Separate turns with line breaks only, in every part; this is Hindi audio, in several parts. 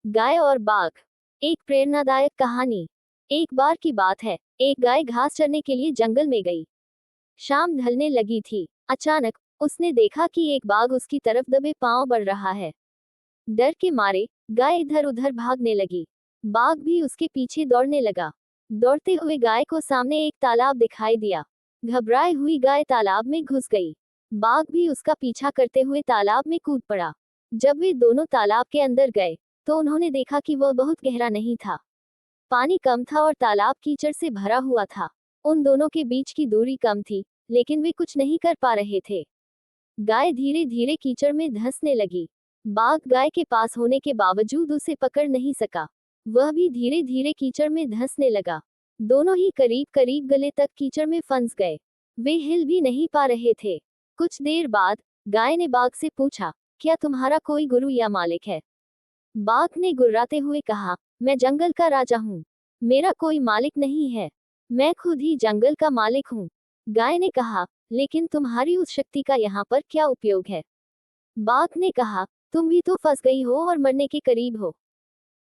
गाय और बाघ। एक प्रेरणादायक कहानी। एक बार की बात है, एक गाय घास चरने के लिए जंगल में गई। शाम ढलने लगी थी। अचानक उसने देखा कि एक बाघ उसकी तरफ दबे पांव बढ़ रहा है। डर के मारे गाय इधर उधर भागने लगी। बाघ भी उसके पीछे दौड़ने लगा। दौड़ते हुए गाय को सामने एक तालाब दिखाई दिया। घबराई हुई गाय तालाब में घुस गई। बाघ भी उसका पीछा करते हुए तालाब में कूद पड़ा। जब वे दोनों तालाब के अंदर गए तो उन्होंने देखा कि वह बहुत गहरा नहीं था। पानी कम था और तालाब कीचड़ से भरा हुआ था। उन दोनों के बीच की दूरी कम थी, लेकिन वे कुछ नहीं कर पा रहे थे। गाय धीरे धीरे कीचड़ में धंसने लगी। बाघ गाय के पास होने के बावजूद उसे पकड़ नहीं सका। वह भी धीरे धीरे कीचड़ में धंसने लगा। दोनों ही करीब करीब गले तक कीचड़ में फंस गए। वे हिल भी नहीं पा रहे थे। कुछ देर बाद गाय ने बाघ से पूछा, क्या तुम्हारा कोई गुरु या मालिक है? बाघ ने गुर्राते हुए कहा, मैं जंगल का राजा हूँ। मेरा कोई मालिक नहीं है। मैं खुद ही जंगल का मालिक हूँ। गाय ने कहा, लेकिन तुम्हारी उस शक्ति का यहाँ पर क्या उपयोग है? बाघ ने कहा, तुम भी तो फंस गई हो और मरने के करीब हो।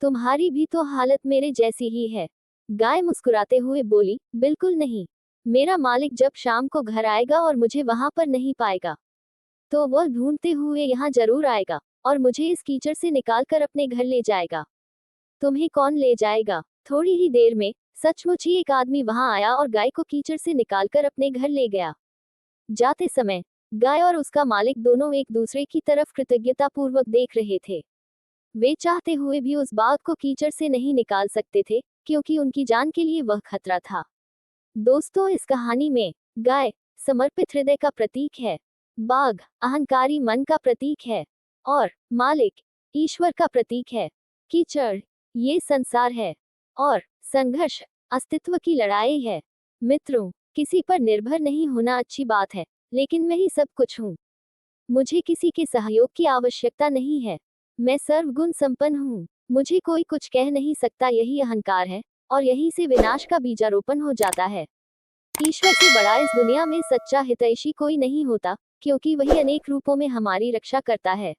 तुम्हारी भी तो हालत मेरे जैसी ही है। गाय मुस्कुराते हुए बोली, बिल्कुल नहीं। मेरा मालिक जब शाम को घर आएगा और मुझे वहां पर नहीं पाएगा, तो वह ढूंढते हुए यहाँ जरूर आएगा और मुझे इस कीचड़ से निकालकर अपने घर ले जाएगा। तुम्हें कौन ले जाएगा? थोड़ी ही देर में सचमुच ही एक आदमी वहां आया और गाय को कीचड़ से निकालकर अपने घर ले गया। जाते समय गाय और उसका मालिक दोनों एक दूसरे की तरफ कृतज्ञतापूर्वक देख रहे थे। वे चाहते हुए भी उस बाघ को कीचड़ से नहीं निकाल सकते थे, क्योंकि उनकी जान के लिए वह खतरा था। दोस्तों, इस कहानी में गाय समर्पित हृदय का प्रतीक है, बाघ अहंकारी मन का प्रतीक है और मालिक ईश्वर का प्रतीक है। कीचड़ ये संसार है और संघर्ष अस्तित्व की लड़ाई है। मित्रों, किसी पर निर्भर नहीं होना अच्छी बात है, लेकिन मैं ही सब कुछ हूँ। मुझे किसी के सहयोग की आवश्यकता नहीं है। मैं सर्वगुण संपन्न हूँ। मुझे कोई कुछ कह नहीं सकता, यही अहंकार है और यहीं से विनाश का बीजारोपण हो जाता है। ईश्वर से बड़ा इस दुनिया में सच्चा हितैषी कोई नहीं होता, क्योंकि वही अनेक रूपों में हमारी रक्षा करता है।